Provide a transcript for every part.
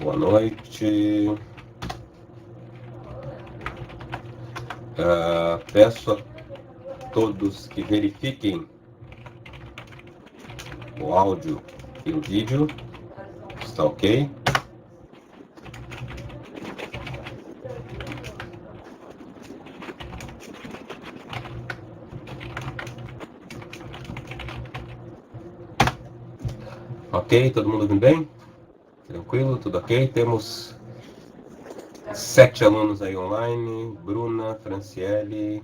Boa noite. Peço a todos que verifiquem o áudio e o vídeo. Está ok? Ok, todo mundo ouvindo bem? Tranquilo, tudo ok? Temos 7 alunos aí online: Bruna, Franciele,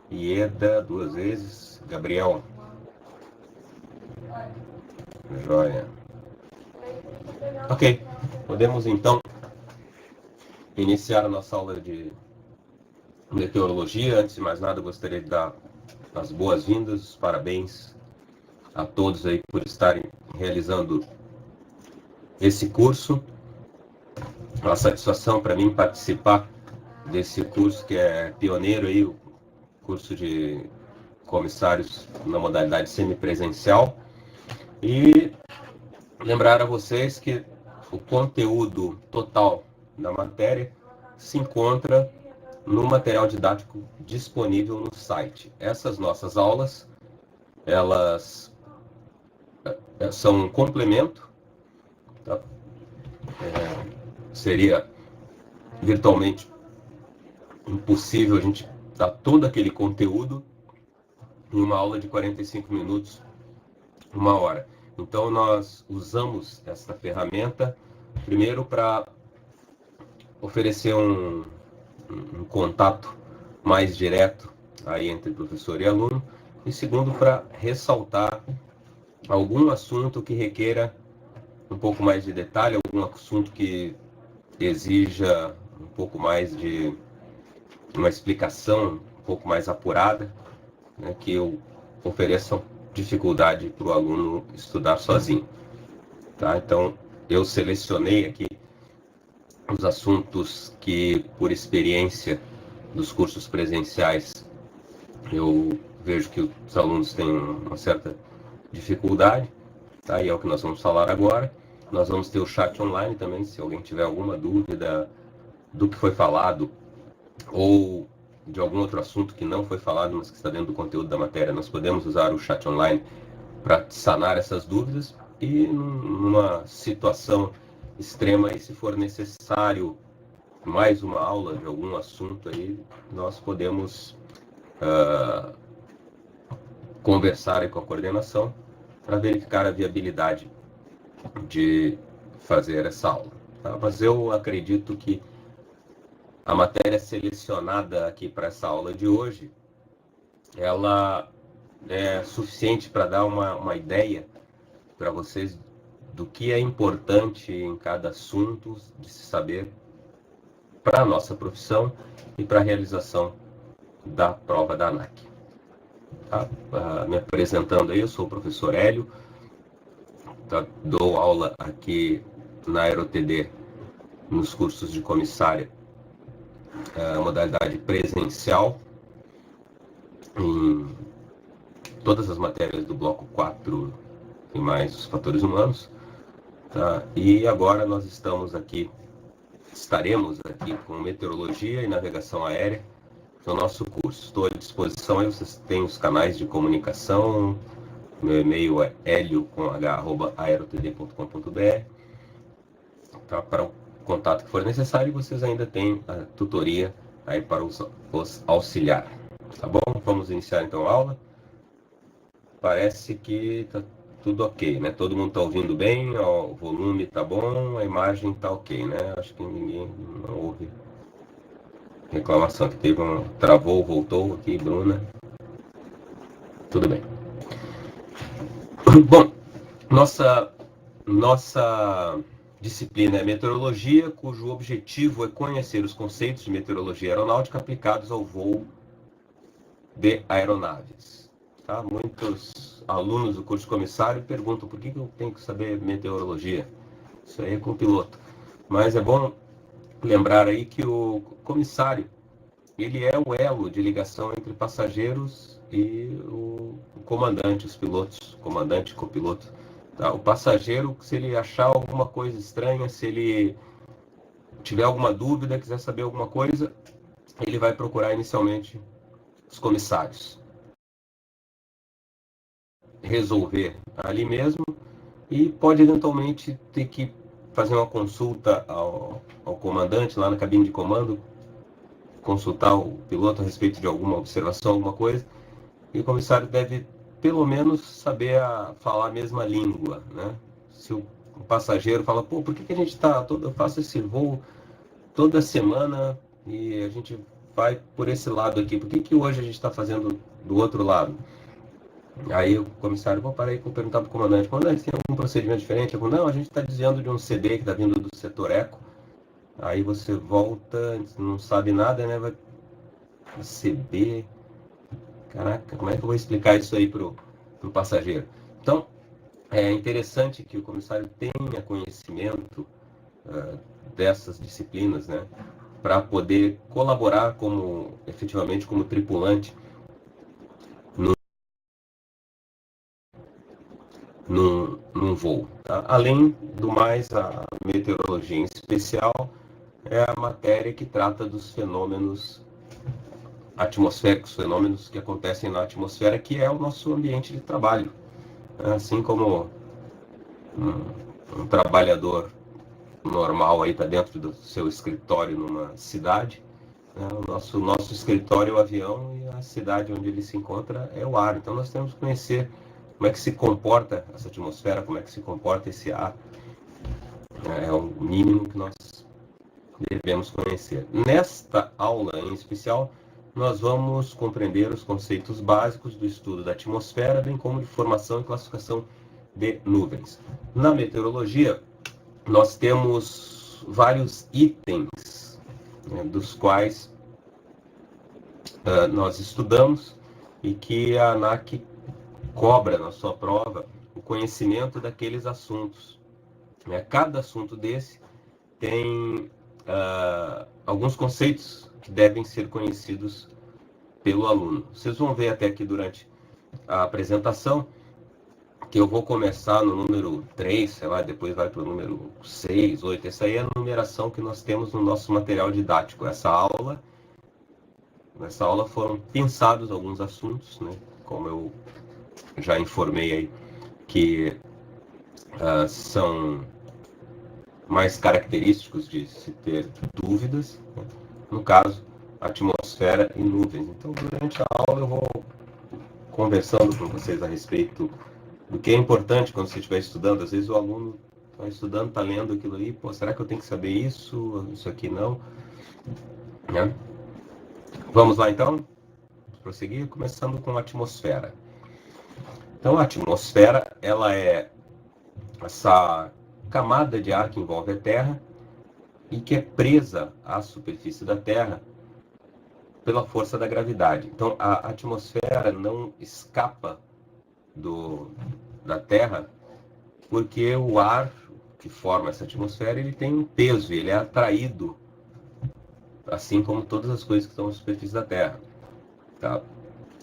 Ieda, 2 vezes, Gabriel. Joia. Ok, podemos então iniciar a nossa aula de meteorologia. Antes de mais nada, eu gostaria de dar as boas-vindas, os parabéns a todos aí por estarem realizando esse curso. É uma satisfação para mim participar desse curso que é pioneiro aí, o curso de comissários na modalidade semipresencial. E lembrar a vocês que o conteúdo total da matéria se encontra no material didático disponível no site. Essas nossas aulas, elas são um complemento, tá? Seria virtualmente impossível a gente dar todo aquele conteúdo em uma aula de 45 minutos, 1 hora. Então nós usamos essa ferramenta primeiro para oferecer um contato mais direto aí entre professor e aluno, e segundo, para ressaltar algum assunto que requeira um pouco mais de detalhe, algum assunto que exija um pouco mais de uma explicação um pouco mais apurada, né, que eu ofereça dificuldade para o aluno estudar sozinho. Tá? Então, eu selecionei aqui os assuntos que, por experiência dos cursos presenciais, eu vejo que os alunos têm uma certa dificuldade, tá? E é o que nós vamos falar agora. Nós vamos ter o chat online também, se alguém tiver alguma dúvida do que foi falado ou de algum outro assunto que não foi falado, mas que está dentro do conteúdo da matéria, nós podemos usar o chat online para sanar essas dúvidas. E numa situação extrema, e se for necessário mais uma aula de algum assunto aí, nós podemos conversar aí com a coordenação para verificar a viabilidade de fazer essa aula. Tá? Mas eu acredito que a matéria selecionada aqui para essa aula de hoje, ela é suficiente para dar uma ideia para vocês do que é importante em cada assunto de se saber para a nossa profissão e para a realização da prova da ANAC. Tá? Me apresentando aí, eu sou o professor Hélio, tá? Dou aula aqui na AeroTD nos cursos de comissária, modalidade presencial, em todas as matérias do bloco 4 e mais os fatores humanos. Tá? E agora nós estaremos aqui com meteorologia e navegação aérea no nosso curso. Estou à disposição, aí vocês têm os canais de comunicação. Meu e-mail é helio@aerotd.com.br. Tá? Para o contato que for necessário, vocês ainda têm a tutoria aí para os auxiliar. Tá bom? Vamos iniciar então a aula. Parece que está tudo ok, né? Todo mundo está ouvindo bem, ó, o volume está bom, a imagem está ok, né? Acho que ninguém não ouve reclamação, que teve travou, voltou aqui, Bruna. Tudo bem. Bom, nossa disciplina é meteorologia, cujo objetivo é conhecer os conceitos de meteorologia aeronáutica aplicados ao voo de aeronaves. Tá? Muitos alunos do curso comissário perguntam por que eu tenho que saber meteorologia. Isso aí é com o piloto. Mas é bom lembrar aí que o comissário, ele é o elo de ligação entre passageiros e o comandante, os pilotos, comandante e copiloto Tá? O passageiro, se ele achar alguma coisa estranha, se ele tiver alguma dúvida, quiser saber alguma coisa, ele vai procurar inicialmente os comissários. Resolver ali mesmo e pode eventualmente ter que fazer uma consulta ao comandante lá na cabine de comando, consultar o piloto a respeito de alguma observação, alguma coisa, e o comissário deve pelo menos saber falar a mesma língua, né? Se o passageiro fala, pô, por que a gente eu faço esse voo toda semana e a gente vai por esse lado aqui, por que hoje a gente está fazendo do outro lado? Aí o comissário, vou parar aí para perguntar para o comandante, tem algum procedimento diferente? Eu, não, a gente está desviando de um CD que está vindo do setor eco. Aí você volta, não sabe nada, né? Vai CB. Caraca, como é que eu vou explicar isso aí pro passageiro? Então, é interessante que o comissário tenha conhecimento dessas disciplinas, né? Para poder colaborar efetivamente como tripulante num voo. Tá? Além do mais, a meteorologia em especial é a matéria que trata dos fenômenos atmosféricos, fenômenos que acontecem na atmosfera, que é o nosso ambiente de trabalho. Assim como um trabalhador normal aí está dentro do seu escritório numa cidade, né? O nosso escritório é o avião e a cidade onde ele se encontra é o ar. Então nós temos que conhecer como é que se comporta essa atmosfera, como é que se comporta esse ar. É o mínimo que nós devemos conhecer. Nesta aula em especial, nós vamos compreender os conceitos básicos do estudo da atmosfera, bem como de formação e classificação de nuvens. Na meteorologia, nós temos vários itens, né, dos quais nós estudamos e que a ANAC cobra na sua prova o conhecimento daqueles assuntos. Né? Cada assunto desse tem alguns conceitos que devem ser conhecidos pelo aluno. Vocês vão ver até aqui durante a apresentação que eu vou começar no número 3, sei lá, depois vai para o número 6, 8. Essa aí é a numeração que nós temos no nosso material didático. Nessa aula foram pensados alguns assuntos, né? Como eu já informei aí, que são mais característicos de se ter dúvidas, né? No caso, atmosfera e nuvens. Então, durante a aula eu vou conversando com vocês a respeito do que é importante quando você estiver estudando. Às vezes o aluno está estudando, está lendo aquilo aí, pô, será que eu tenho que saber isso aqui não? Né? Vamos lá então? Vamos prosseguir, começando com a atmosfera. Então, a atmosfera, ela é essa camada de ar que envolve a Terra e que é presa à superfície da Terra pela força da gravidade. Então, a atmosfera não escapa da Terra porque o ar que forma essa atmosfera, ele tem um peso, ele é atraído, assim como todas as coisas que estão na superfície da Terra. Tá?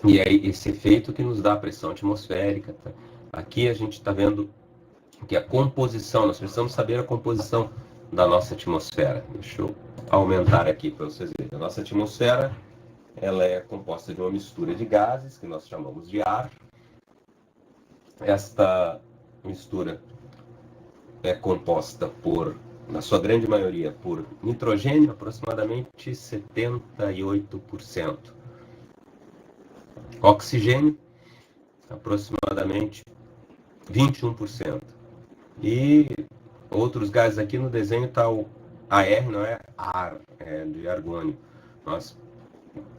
E é esse efeito que nos dá a pressão atmosférica. Tá? Aqui a gente está vendo que a composição, nós precisamos saber a composição da nossa atmosfera. Deixa eu aumentar aqui para vocês verem. A nossa atmosfera, ela é composta de uma mistura de gases, que nós chamamos de ar. Esta mistura é composta na sua grande maioria, por nitrogênio, aproximadamente 78%. Oxigênio, aproximadamente 21%. E outros gases aqui no desenho está o AR, não é ar, é de argônio. Mas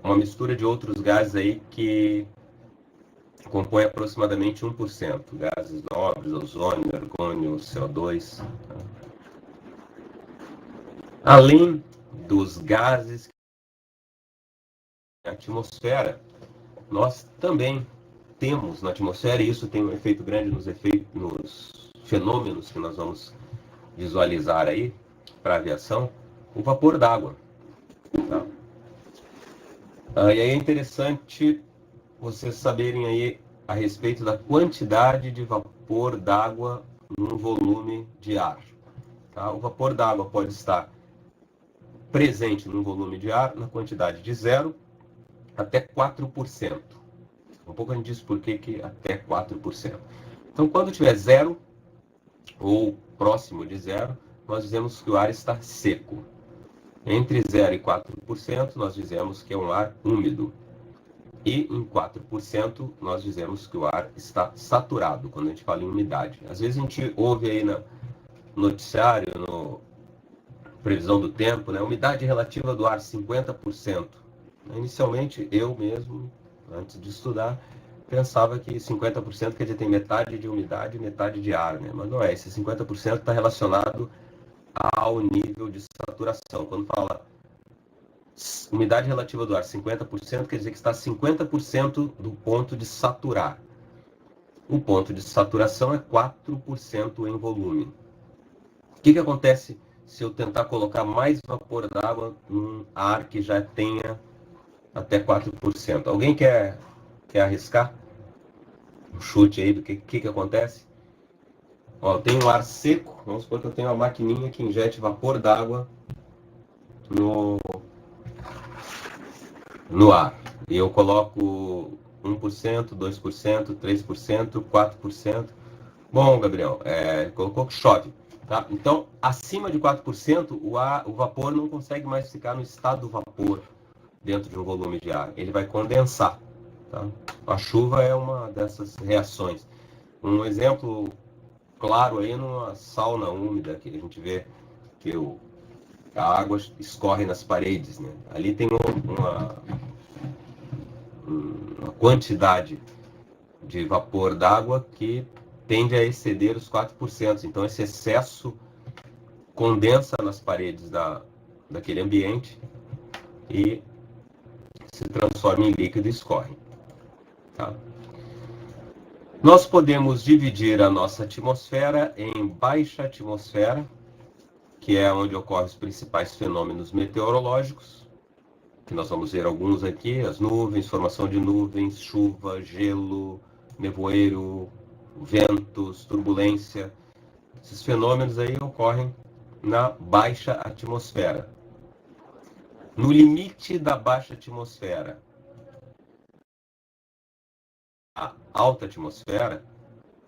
uma mistura de outros gases aí que compõe aproximadamente 1%. Gases nobres, ozônio, argônio, CO2. Além dos gases da atmosfera, nós também temos na atmosfera, e isso tem um efeito grande nos fenômenos que nós vamos visualizar aí para a aviação, o vapor d'água. Tá? E aí é interessante vocês saberem aí a respeito da quantidade de vapor d'água num volume de ar. Tá? O vapor d'água pode estar presente num volume de ar na quantidade de 0 até 4%. Um pouco a gente diz por que até 4%. Então, quando tiver 0 ou próximo de 0, nós dizemos que o ar está seco. Entre 0 e 4%, nós dizemos que é um ar úmido. E em 4%, nós dizemos que o ar está saturado, quando a gente fala em umidade. Às vezes a gente ouve aí no noticiário, no previsão do tempo, né? Umidade relativa do ar 50%. Inicialmente, eu mesmo, antes de estudar, pensava que 50% quer dizer tem metade de umidade e metade de ar, né? Mas não é, esse 50% está relacionado ao nível de saturação. Quando fala umidade relativa do ar 50%, quer dizer que está 50% do ponto de saturar. O ponto de saturação é 4% em volume. O que acontece se eu tentar colocar mais vapor d'água num ar que já tenha até 4%? Alguém quer arriscar um chute aí do que acontece? Ó, eu tenho um ar seco, vamos supor que eu tenho uma maquininha que injete vapor d'água no ar. E eu coloco 1%, 2%, 3%, 4%. Bom, Gabriel, colocou que chove. Tá? Então, acima de 4%, o vapor não consegue mais ficar no estado do vapor dentro de um volume de ar. Ele vai condensar. Tá? A chuva é uma dessas reações. Um exemplo claro aí numa sauna úmida, que a gente vê que a água escorre nas paredes. Né? Ali tem uma quantidade de vapor d'água que tende a exceder os 4%. Então, esse excesso condensa nas paredes daquele ambiente e se transforma em líquido e escorre. Tá? Nós podemos dividir a nossa atmosfera em baixa atmosfera, que é onde ocorrem os principais fenômenos meteorológicos, que nós vamos ver alguns aqui, as nuvens, formação de nuvens, chuva, gelo, nevoeiro, ventos, turbulência. Esses fenômenos aí ocorrem na baixa atmosfera. No limite da baixa atmosfera, a alta atmosfera,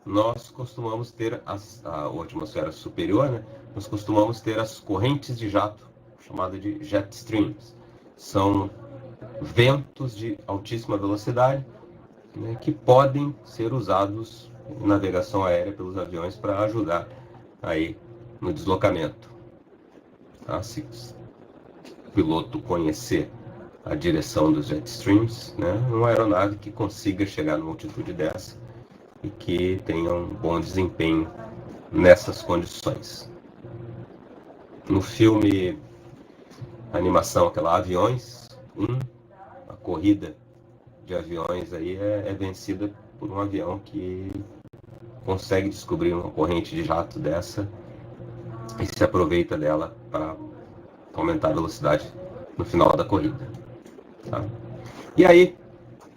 nós costumamos ter a atmosfera superior, né? Nós costumamos ter as correntes de jato, chamada de jet streams. São ventos de altíssima velocidade, né, que podem ser usados em navegação aérea pelos aviões para ajudar aí no deslocamento. Tá? Se o piloto conhecer a direção dos jet streams, né, uma aeronave que consiga chegar numa altitude dessa e que tenha um bom desempenho nessas condições. No filme, a animação, aquela Aviões 1, a corrida de aviões aí é vencida por um avião que consegue descobrir uma corrente de jato dessa e se aproveita dela para aumentar a velocidade no final da corrida. Tá? E aí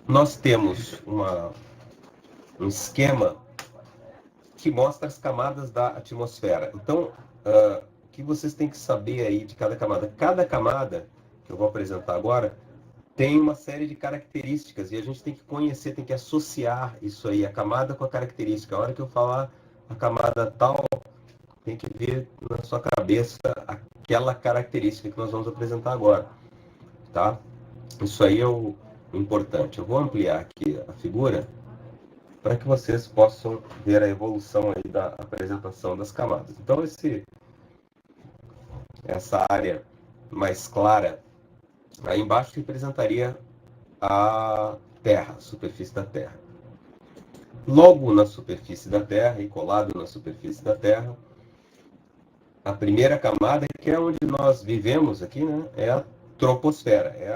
nós temos um esquema que mostra as camadas da atmosfera. Então, o que vocês têm que saber aí de cada camada? Cada camada que eu vou apresentar agora tem uma série de características e a gente tem que conhecer, tem que associar isso aí, a camada com a característica. A hora que eu falar a camada tal, tem que ver na sua cabeça aquela característica que nós vamos apresentar agora. Tá? Isso aí é o importante. Eu vou ampliar aqui a figura para que vocês possam ver a evolução aí da apresentação das camadas. Então, essa área mais clara aí embaixo representaria a Terra, a superfície da Terra. Logo na superfície da Terra e colado na superfície da Terra, a primeira camada, que é onde nós vivemos aqui, né, é a troposfera, é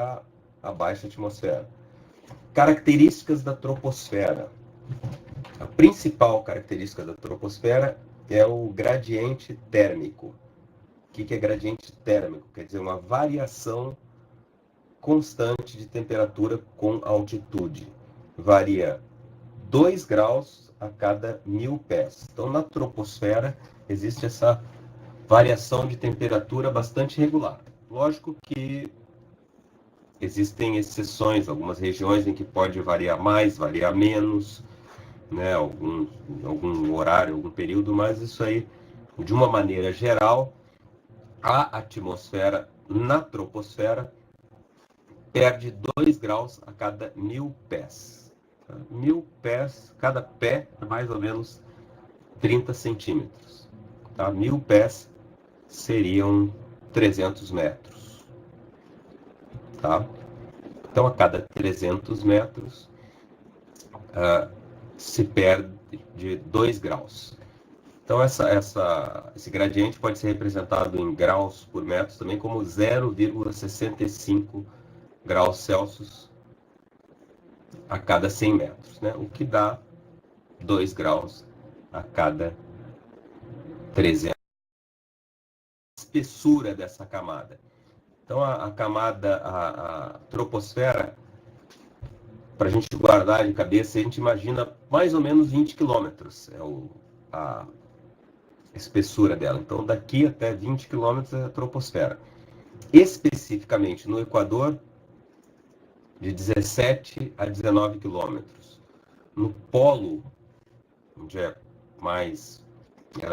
a baixa atmosfera. Características da troposfera. A principal característica da troposfera é o gradiente térmico. O que é gradiente térmico? Quer dizer, uma variação constante de temperatura com altitude. Varia 2 graus a cada 1000 pés. Então, na troposfera, existe essa variação de temperatura bastante regular. Lógico que existem exceções, algumas regiões em que pode variar mais, variar menos, né, algum horário, algum período, mas isso aí, de uma maneira geral, a atmosfera na troposfera perde 2 graus a cada 1000 pés. 1000 pés, cada pé é mais ou menos 30 centímetros. Tá? 1000 pés seriam 300 metros. Tá? Então, a cada 300 metros, se perde de 2 graus. Então, esse gradiente pode ser representado em graus por metro também como 0,65 graus Celsius a cada 100 metros, né? O que dá 2 graus a cada 300. Espessura dessa camada. Então, a camada, a troposfera, para a gente guardar de cabeça, a gente imagina mais ou menos 20 quilômetros a espessura dela. Então, daqui até 20 quilômetros é a troposfera. Especificamente no Equador, de 17 a 19 quilômetros. No polo, onde ela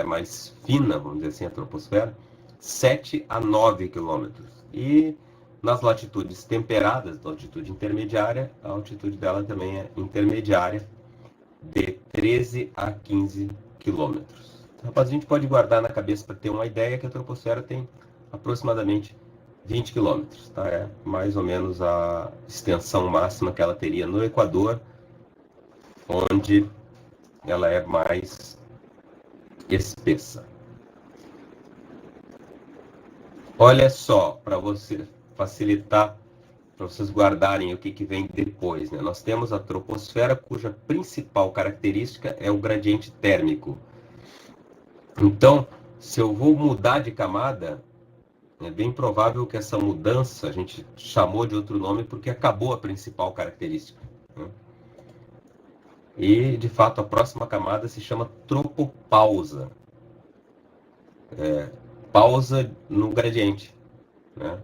é mais fina, vamos dizer assim, a troposfera, 7 a 9 quilômetros. E nas latitudes temperadas, latitude intermediária, a altitude dela também é intermediária, de 13 a 15 quilômetros. Rapaz, a gente pode guardar na cabeça para ter uma ideia que a troposfera tem aproximadamente 20 quilômetros. Tá? É mais ou menos a extensão máxima que ela teria no Equador, onde ela é mais espessa. Olha só, para você facilitar, para vocês guardarem o que vem depois, né? Nós temos a troposfera, cuja principal característica é o gradiente térmico. Então, se eu vou mudar de camada, é bem provável que essa mudança a gente chamou de outro nome porque acabou a principal característica, né? E, de fato, a próxima camada se chama tropopausa. Pausa no gradiente, né?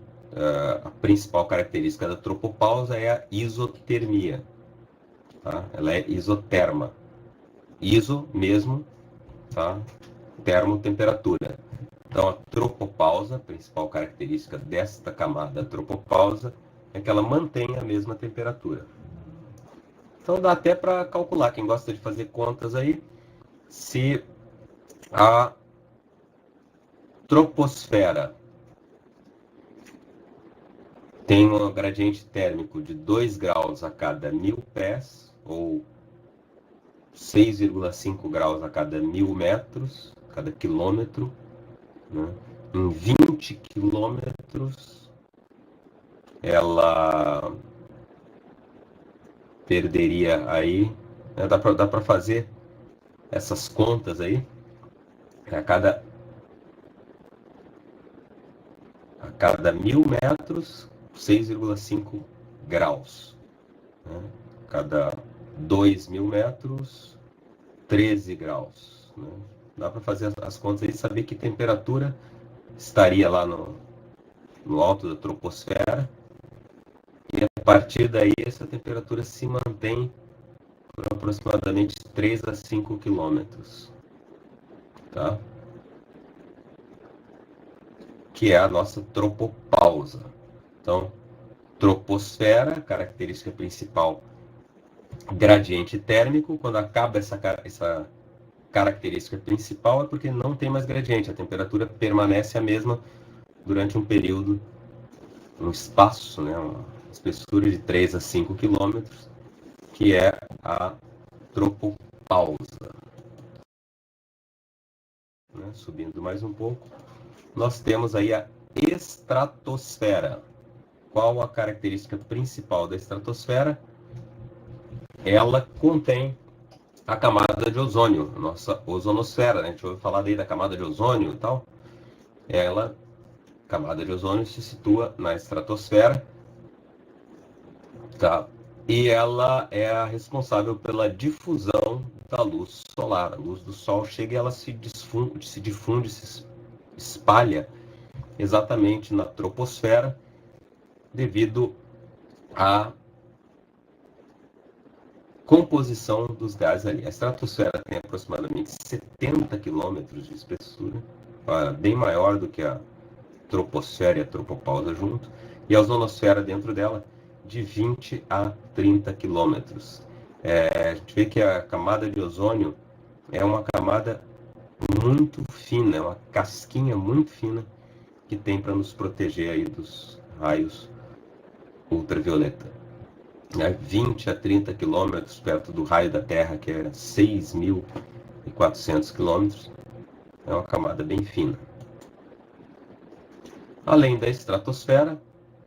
A principal característica da tropopausa é a isotermia. Tá? Ela é isoterma. Iso mesmo, tá? Termo, temperatura. Então, a tropopausa, a principal característica desta camada tropopausa, é que ela mantém a mesma temperatura. Então, dá até para calcular, quem gosta de fazer contas aí, se a troposfera tem um gradiente térmico de 2 graus a cada 1000 pés, ou 6,5 graus a cada 1000 metros, cada quilômetro, né? Em 20 quilômetros, ela perderia aí, né? Dá para fazer essas contas aí, a cada 1000 metros, 6,5 graus. Né? Cada 2.000 metros, 13 graus. Né? Dá para fazer as contas aí e saber que temperatura estaria lá no alto da troposfera. E a partir daí, essa temperatura se mantém por aproximadamente 3 a 5 quilômetros. Tá? Que é a nossa tropopausa. Então, troposfera, característica principal, gradiente térmico. Quando acaba essa característica principal é porque não tem mais gradiente, a temperatura permanece a mesma durante um período, um espaço, né, uma espessura de 3 a 5 quilômetros, que é a tropopausa. Né, subindo mais um pouco, nós temos aí a estratosfera. Qual a característica principal da estratosfera? Ela contém a camada de ozônio, a nossa ozonosfera, né? A gente ouviu falar daí da camada de ozônio e tal. Camada de ozônio se situa na estratosfera, tá? e ela é a responsável pela difusão da luz solar. A luz do Sol chega e ela se difunde, se espalha exatamente na troposfera devido à composição dos gases ali. A estratosfera tem aproximadamente 70 quilômetros de espessura, bem maior do que a troposfera e a tropopausa junto, e a ozonosfera dentro dela de 20 a 30 quilômetros. A gente vê que a camada de ozônio é uma camada muito fina, é uma casquinha muito fina que tem para nos proteger aí dos raios ultravioleta. 20 a 30 quilômetros perto do raio da Terra, que é 6.400 quilômetros, é uma camada bem fina. Além da estratosfera,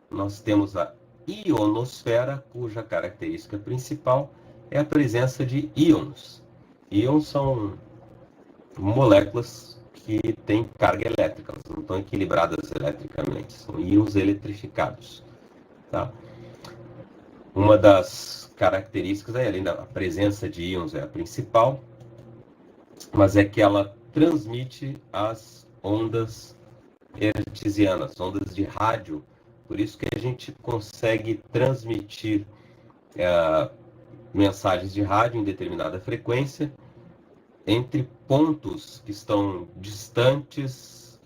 nós temos a ionosfera, cuja característica principal é a presença de íons. Íons são moléculas que têm carga elétrica, elas não estão equilibradas eletricamente, são íons eletrificados. Tá? Uma das características, além da presença de íons, é a principal, mas é que ela transmite as ondas hertzianas, ondas de rádio. Por isso que a gente consegue transmitir mensagens de rádio em determinada frequência entre pontos que estão distantes,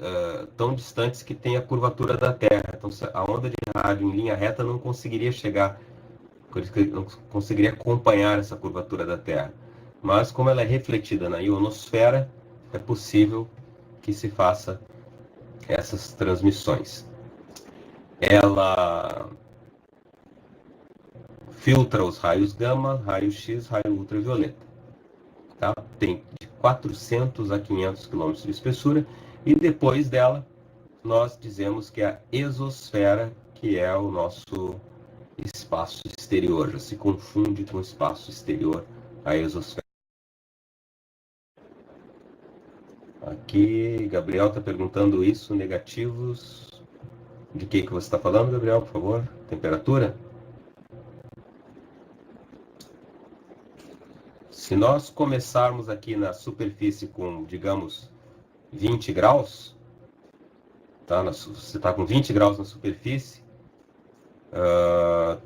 tão distantes que tem a curvatura da Terra. Então, a onda de rádio em linha reta não conseguiria chegar, não conseguiria acompanhar essa curvatura da Terra. Mas, como ela é refletida na ionosfera, é possível que se faça essas transmissões. Ela filtra os raios gama, raio X, raio ultravioleta. Tá? Tem de 400 a 500 km de espessura, e depois dela nós dizemos que é a exosfera, que é o nosso espaço exterior. Já se confunde com o espaço exterior, a exosfera. Aqui, Gabriel está perguntando isso, negativos. De que você está falando, Gabriel, por favor? Temperatura? Se nós começarmos aqui na superfície com, digamos, 20 graus, tá? Você está com 20 graus na superfície,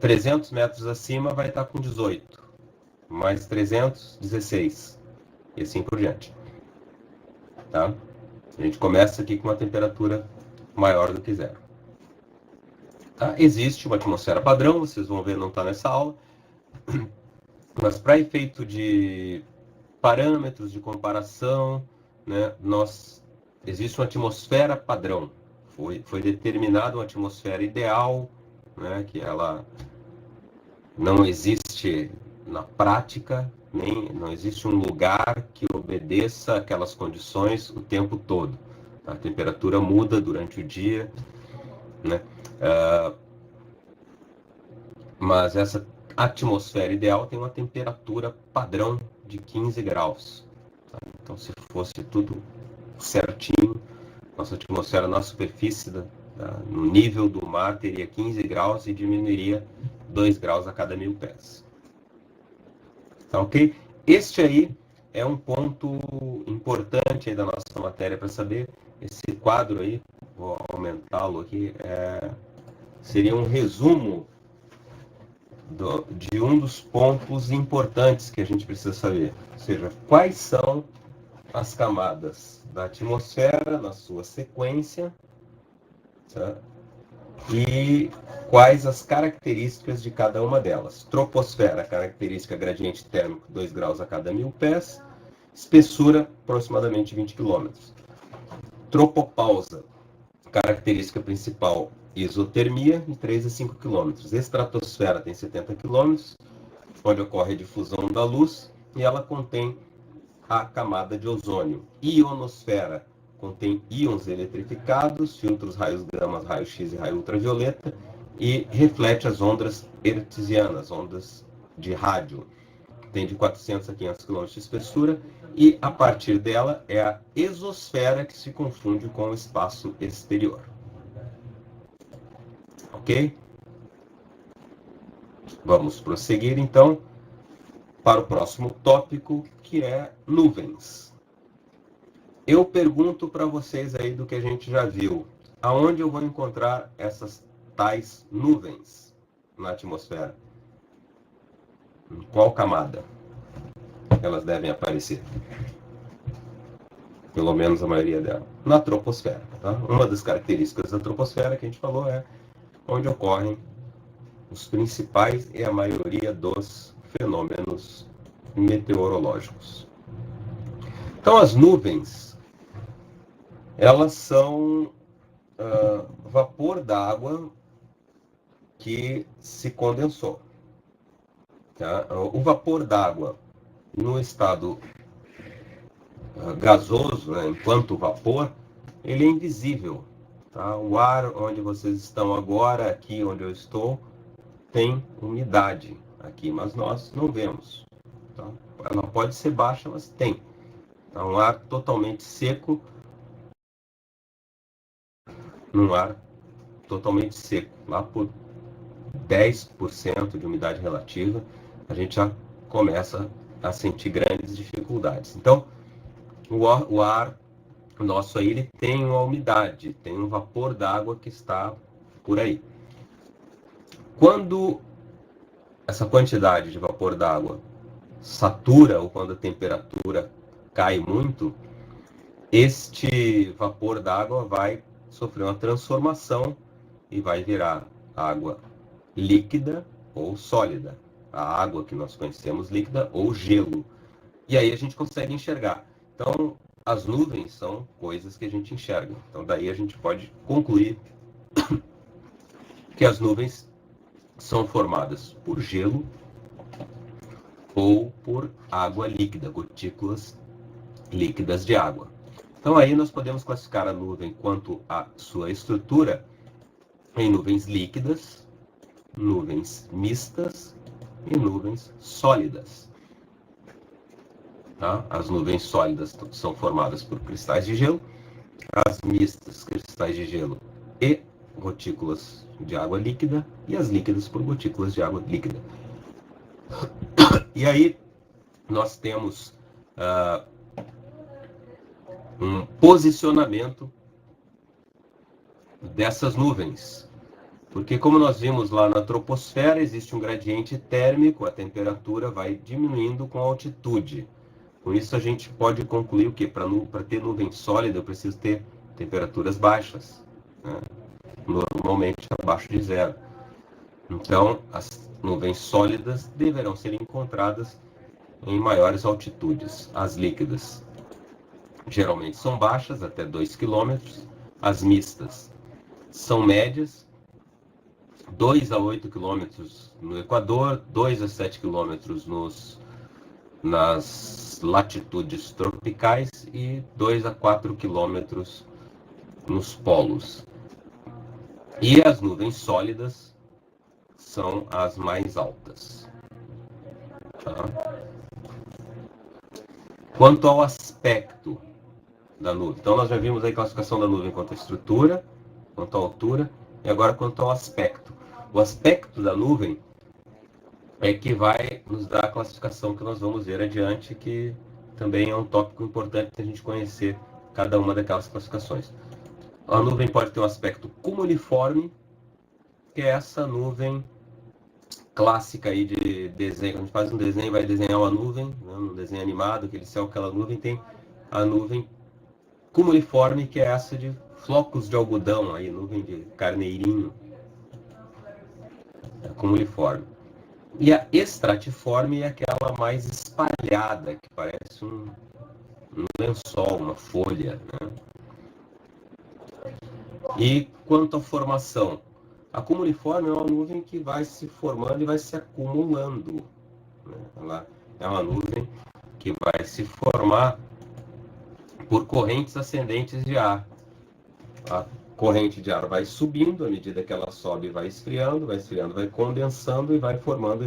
300 metros acima vai estar com 18, mais 300, 16, e assim por diante. Tá? A gente começa aqui com uma temperatura maior do que zero. Tá? Existe uma atmosfera padrão, vocês vão ver, não está nessa aula, mas para efeito de parâmetros de comparação, né, existe uma atmosfera padrão. Foi determinada uma atmosfera ideal, né, que ela não existe na prática, não existe um lugar que obedeça aquelas condições o tempo todo. A temperatura muda durante o dia, né? Mas essa atmosfera ideal tem uma temperatura padrão de 15 graus. Tá? Então, se fosse tudo certinho, nossa atmosfera na superfície, no nível do mar, teria 15 graus e diminuiria 2 graus a cada 1000 pés. Tá ok? Este aí é um ponto importante aí da nossa matéria para saber. Esse quadro aí, vou aumentá-lo aqui, seria um resumo de um dos pontos importantes que a gente precisa saber. Ou seja, quais são as camadas da atmosfera na sua sequência, tá? E quais as características de cada uma delas. Troposfera, característica gradiente térmico 2 graus a cada 1000 pés, espessura aproximadamente 20 km. Tropopausa, característica principal isotermia, de 3 a 5 km. Estratosfera tem 70 km, onde ocorre a difusão da luz, e ela contém a camada de ozônio. Ionosfera contém íons eletrificados, filtra os raios gama, raio X e raio ultravioleta, e reflete as ondas hertzianas, ondas de rádio. Tem de 400 a 500 km de espessura, e a partir dela é a exosfera, que se confunde com o espaço exterior. Ok? Vamos prosseguir, então, para o próximo tópico, que é nuvens. Eu pergunto para vocês aí do que a gente já viu. Aonde eu vou encontrar essas tais nuvens na atmosfera? Em qual camada elas devem aparecer? Pelo menos a maioria delas. Na troposfera. Tá? Uma das características da troposfera que a gente falou é onde ocorrem os principais e a maioria dos fenômenos meteorológicos. Então, as nuvens, elas são vapor d'água que se condensou. Tá? O vapor d'água no estado gasoso, né, enquanto vapor, ele é invisível. Tá? O ar onde vocês estão agora, aqui onde eu estou, tem umidade aqui, mas nós não vemos. Tá? Ela pode ser baixa, mas tem. Tá? Um ar totalmente seco, num ar totalmente seco, lá por 10% de umidade relativa, a gente já começa a sentir grandes dificuldades. Então, o ar nosso aí, ele tem uma umidade, tem um vapor d'água que está por aí. Quando essa quantidade de vapor d'água satura, ou quando a temperatura cai muito, este vapor d'água vai sofrer uma transformação e vai virar água líquida ou sólida. A água que nós conhecemos líquida ou gelo. E aí a gente consegue enxergar. Então, as nuvens são coisas que a gente enxerga. Então, daí a gente pode concluir que as nuvens são formadas por gelo ou por água líquida, gotículas líquidas de água. Então, aí nós podemos classificar a nuvem quanto à sua estrutura em nuvens líquidas, nuvens mistas e nuvens sólidas. Tá? As nuvens sólidas são formadas por cristais de gelo, as mistas, cristais de gelo e gotículas de água líquida, e as líquidas por gotículas de água líquida. E aí nós temos um posicionamento dessas nuvens. Porque, como nós vimos lá na troposfera, existe um gradiente térmico, a temperatura vai diminuindo com a altitude. Com isso, a gente pode concluir o quê? Para ter nuvem sólida, eu preciso ter temperaturas baixas, né? Normalmente abaixo de zero. Então, as nuvens sólidas deverão ser encontradas em maiores altitudes. As líquidas geralmente são baixas, até 2 km. As mistas são médias, 2 a 8 km no Equador, 2 a 7 km nas latitudes tropicais e 2 a 4 km nos polos. E as nuvens sólidas são as mais altas. Tá? Quanto ao aspecto da nuvem, então nós já vimos a classificação da nuvem quanto à estrutura, quanto à altura, e agora quanto ao aspecto. O aspecto da nuvem é que vai nos dar a classificação que nós vamos ver adiante, que também é um tópico importante para a gente conhecer cada uma daquelas classificações. A nuvem pode ter um aspecto cumuliforme, que é essa nuvem clássica aí de desenho. A gente faz um desenho, vai desenhar uma nuvem, né, um desenho animado, aquele céu, aquela nuvem, tem a nuvem cumuliforme, que é essa de flocos de algodão, aí, nuvem de carneirinho. É cumuliforme. E a estratiforme é aquela mais espalhada, que parece um lençol, uma folha, né? E quanto à formação, a cumuliforme é uma nuvem que vai se formando e vai se acumulando, né? Ela é uma nuvem que vai se formar por correntes ascendentes de ar. A corrente de ar vai subindo, à medida que ela sobe, vai esfriando, vai condensando e vai formando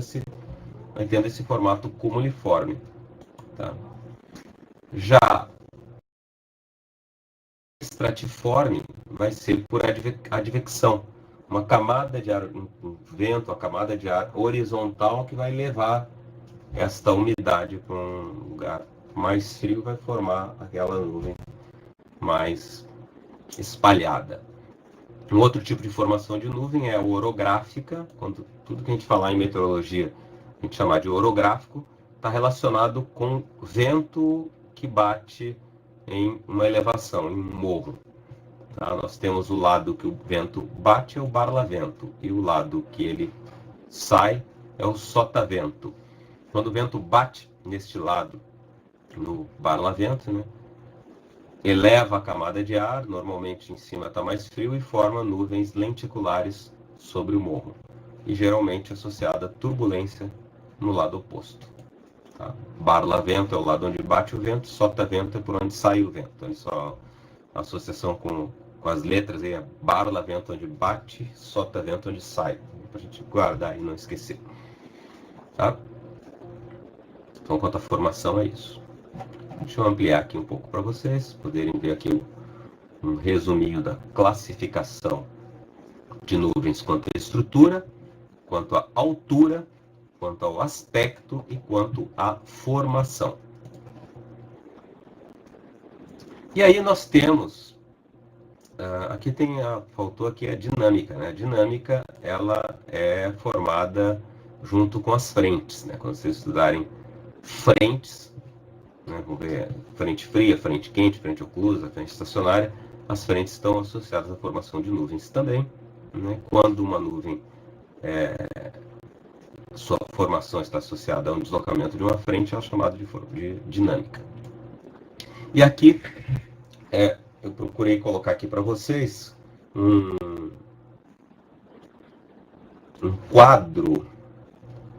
vai tendo esse formato cumuliforme. Tá? Já estratiforme vai ser por advecção, uma camada de ar vento, a camada de ar horizontal que vai levar esta umidade para um lugar mais frio, vai formar aquela nuvem mais espalhada. Um outro tipo de formação de nuvem é a orográfica, quando tudo que a gente falar em meteorologia, a gente chamar de orográfico, está relacionado com vento que bate em uma elevação, em um morro. Tá? Nós temos o lado que o vento bate, é o barlavento, e o lado que ele sai é o sotavento. Quando o vento bate neste lado, no barlavento, né, eleva a camada de ar, normalmente em cima está mais frio, e forma nuvens lenticulares sobre o morro, e geralmente associada a turbulência no lado oposto. Tá? Barlavento é o lado onde bate o vento, sotavento é por onde sai o vento. Então, só a associação com as letras aí é barlavento onde bate, sotavento onde sai, para a gente guardar e não esquecer. Tá? Então, quanto à formação, é isso. Deixa eu ampliar aqui um pouco para vocês poderem ver aqui um resuminho da classificação de nuvens quanto à estrutura, quanto à altura, quanto ao aspecto e quanto à formação. E aí nós temos, aqui faltou aqui a dinâmica, né? A dinâmica, ela é formada junto com as frentes, né? Quando vocês estudarem frentes, né? Vamos ver, frente fria, frente quente, frente oclusa, frente estacionária, as frentes estão associadas à formação de nuvens também, né? Quando uma nuvem, sua formação está associada a um deslocamento de uma frente, ela é chamada de dinâmica. E aqui, eu procurei colocar aqui para vocês um quadro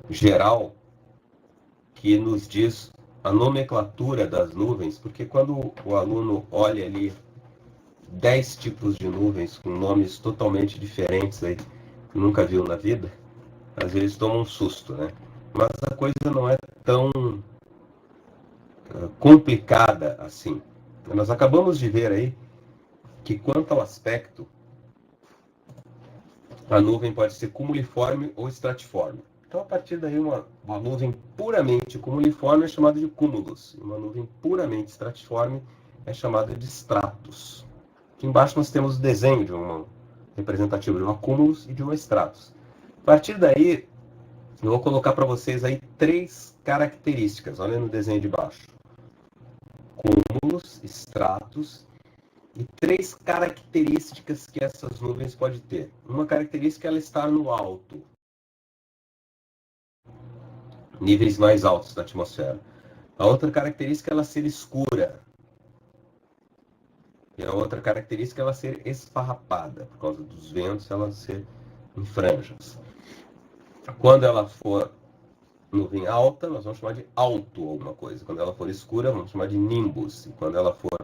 geral que nos diz a nomenclatura das nuvens, porque quando o aluno olha ali 10 tipos de nuvens com nomes totalmente diferentes aí, que nunca viu na vida, às vezes toma um susto, né? Mas a coisa não é tão complicada assim. Nós acabamos de ver aí que, quanto ao aspecto, a nuvem pode ser cumuliforme ou estratiforme. Então, a partir daí, uma nuvem puramente cumuliforme é chamada de cúmulos. Uma nuvem puramente estratiforme é chamada de stratus. Aqui embaixo nós temos o desenho de uma representativa de uma cúmulos e de uma stratus. A partir daí, eu vou colocar para vocês aí 3 características. Olha no desenho de baixo. Cúmulos, stratus, e 3 características que essas nuvens podem ter. Uma característica é ela estar no alto, níveis mais altos da atmosfera. A outra característica é ela ser escura. E a outra característica é ela ser esfarrapada, por causa dos ventos, ela ser em franjas. Quando ela for nuvem alta, nós vamos chamar de alto alguma coisa. Quando ela for escura, vamos chamar de nimbus. E quando ela for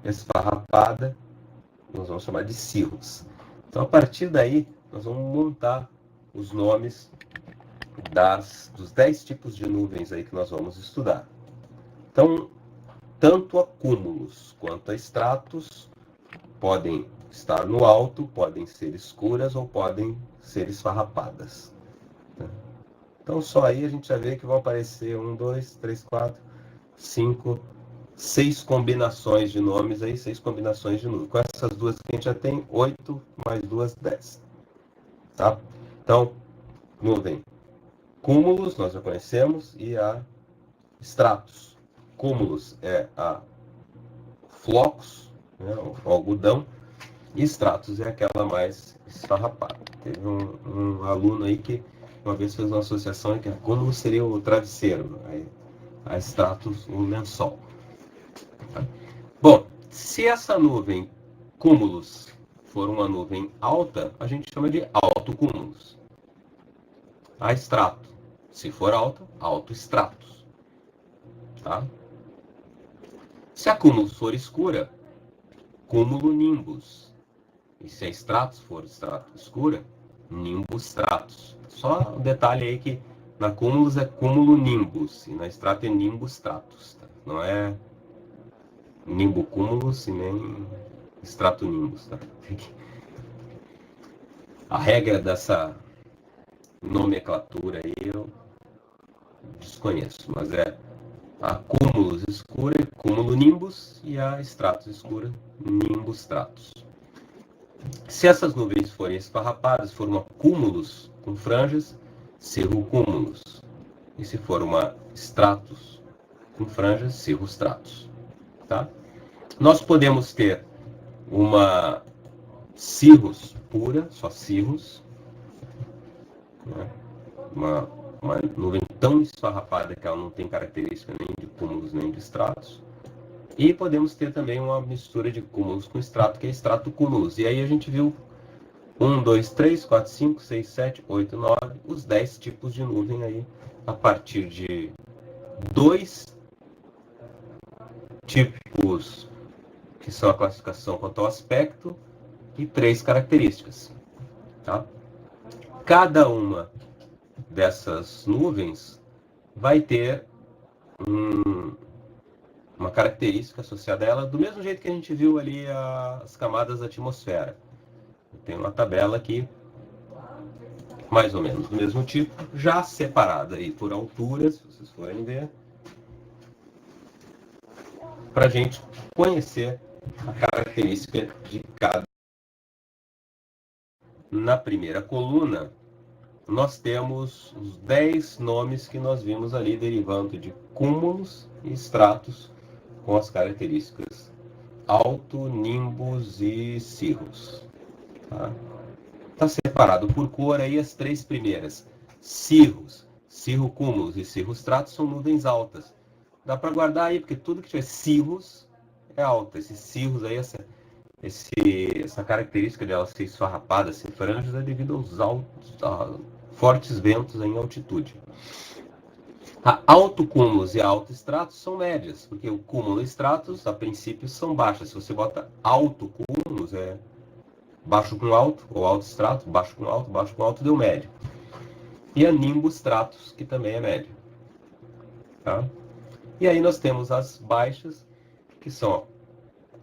esfarrapada, nós vamos chamar de cirrus. Então, a partir daí, nós vamos montar os nomes dos 10 tipos de nuvens aí que nós vamos estudar. Então, tanto a cúmulos quanto a stratus podem estar no alto, podem ser escuras ou podem ser esfarrapadas. Então, só aí a gente já vê que vão aparecer 1, 2, 3, 4, 5, 6 combinações de nomes aí, 6 combinações de nuvens. Com essas duas que a gente já tem, 8 mais 2, 10. Tá? Então, nuvem cúmulos, nós já conhecemos, e a stratus. Cúmulos é a flocos, né, o algodão, e stratus é aquela mais esfarrapada. Teve um aluno aí que uma vez fez uma associação que a cúmulo seria o travesseiro, a stratus o lençol. Tá? Bom, se essa nuvem cúmulos for uma nuvem alta, a gente chama de altocúmulos. A strato, se for alta, altostratus. Tá? Se a cúmulos for escura, cumulonimbus. E se a stratus for escura, nimbostratus. Só um detalhe aí que na cúmulos é cumulonimbus e na strato é nimbostratus. Tá? Não é nimbocúmulos e nem stratonimbus. Tá? A regra dessa nomenclatura aí eu desconheço, mas é a cúmulos escura, cumulonimbus, e a stratus escura, nimbus stratus. Se essas nuvens forem esfarrapadas, formam cúmulos com franjas, cirrocúmulos. E se for uma stratus com franjas, cirrostratus. Tá? Nós podemos ter uma cirrus pura, só cirrus, né? uma nuvem tão esfarrapada que ela não tem característica nem de cúmulos nem de stratos. E podemos ter também uma mistura de cúmulos com estrato, que é estratocúmulos. E aí a gente viu 1, 2, 3, 4, 5, 6, 7, 8, 9, os 10 tipos de nuvem aí, a partir de 2 tipos, que são a classificação quanto ao aspecto, e 3 características. Tá? Cada uma dessas nuvens vai ter uma característica associada a ela, do mesmo jeito que a gente viu ali as camadas da atmosfera. Tem uma tabela aqui, mais ou menos do mesmo tipo, já separada aí por alturas, se vocês forem ver, para a gente conhecer a característica de cada. Na primeira coluna, nós temos os 10 nomes que nós vimos ali, derivando de cúmulos e estratos, com as características alto, nimbus e cirrus. Tá separado por cor aí as 3 primeiras. Cirrus, cirrocúmulos e cirrostratos são nuvens altas. Dá para guardar aí, porque tudo que tiver cirrus é alta. Esses cirrus aí, essa característica de ela ser esfarrapada, ser franjas, é devido aos fortes ventos em altitude. A autocúmulos e autoestratos são médias, porque o cúmulo e estratos, a princípio, são baixas. Se você bota autocúmulos, é baixo com alto, ou autoestrato, baixo com alto, deu médio. E a nimbus stratus, que também é médio. Tá? E aí nós temos as baixas, que são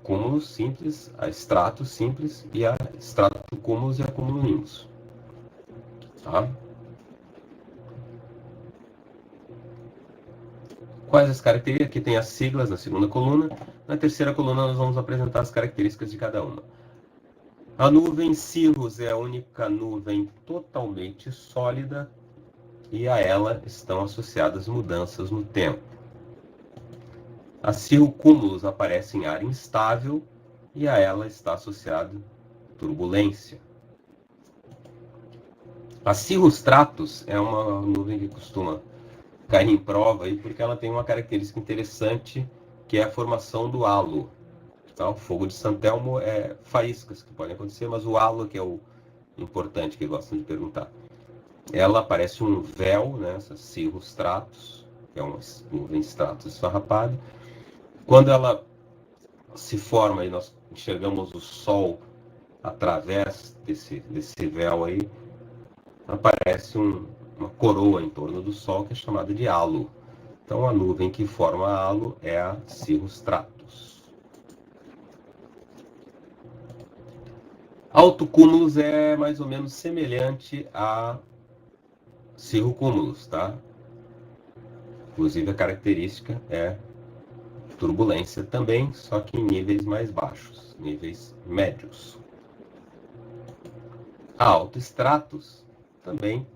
cúmulos simples, a estratos simples, e a estratocúmulos e a cumulonimbus. Tá? Quais as características? Aqui tem as siglas na segunda coluna. Na terceira coluna nós vamos apresentar as características de cada uma. A nuvem cirrus é a única nuvem totalmente sólida e a ela estão associadas mudanças no tempo. A cirrocúmulos aparece em ar instável e a ela está associada turbulência. A cirrostratus é uma nuvem que costuma cair em prova aí porque ela tem uma característica interessante, que é a formação do halo. Tá? O fogo de Santelmo é faíscas que podem acontecer, mas o halo que é o importante que gostam de perguntar. Ela parece um véu, né? Essa cirrostratus, que é uma nuvem stratus esfarrapada. Quando ela se forma e nós enxergamos o Sol através desse véu aí, aparece uma coroa em torno do Sol que é chamada de halo. Então a nuvem que forma halo é a cirrostratus. Autocúmulos é mais ou menos semelhante a cirrocúmulos, tá? Inclusive a característica é turbulência também, só que em níveis mais baixos, níveis médios. A autoestratus também,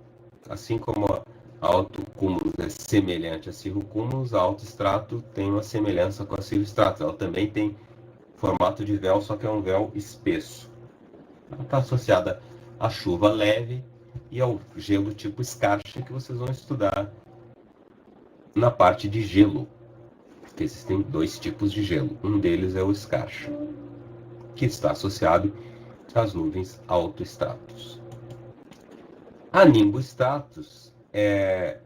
assim como a autocúmulos é semelhante a cirrocúmulos, a autoestrato tem uma semelhança com a cirrostratus. Ela também tem formato de véu, só que é um véu espesso. Ela está associada à chuva leve e ao gelo tipo escarcha, que vocês vão estudar na parte de gelo. Porque existem 2 tipos de gelo. Um deles é o escarcha, que está associado às nuvens autoestratos. A nimbus stratus é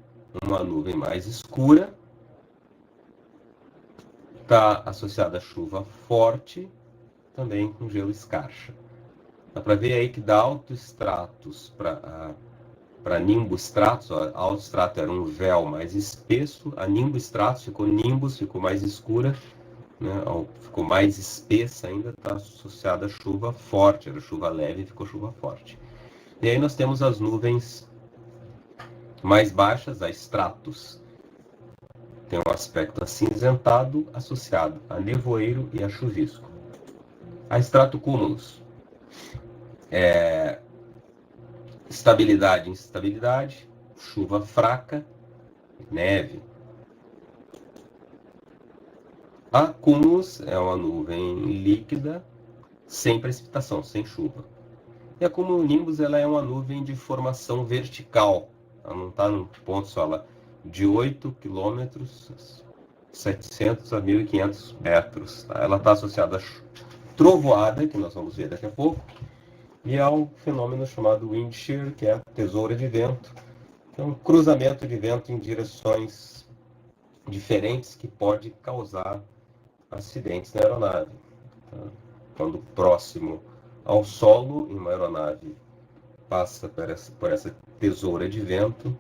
uma nuvem mais escura, está associada a chuva forte, também com gelo escarcha. Dá para ver aí que da autoestratus para nimbus stratus, a autoestrato era um véu mais espesso, a nimbus stratus ficou mais escura, né? Ficou mais espessa ainda, está associada a chuva forte, era chuva leve e ficou chuva forte. E aí nós temos as nuvens mais baixas, a estratos, tem um aspecto acinzentado associado a nevoeiro e a chuvisco. A estratocúmulos estabilidade e instabilidade, chuva fraca, neve. A cúmulos é uma nuvem líquida, sem precipitação, sem chuva. E a cumulonimbus ela é uma nuvem de formação vertical. Ela não está num ponto só, ela de 8 km, 700 a 1.500 metros. Tá? Ela está associada a trovoada, que nós vamos ver daqui a pouco, e ao fenômeno chamado wind shear, que é a tesoura de vento, que é um cruzamento de vento em direções diferentes que pode causar acidentes na aeronave. Tá? Quando próximo ao solo, em uma aeronave passa por essa tesoura de vento,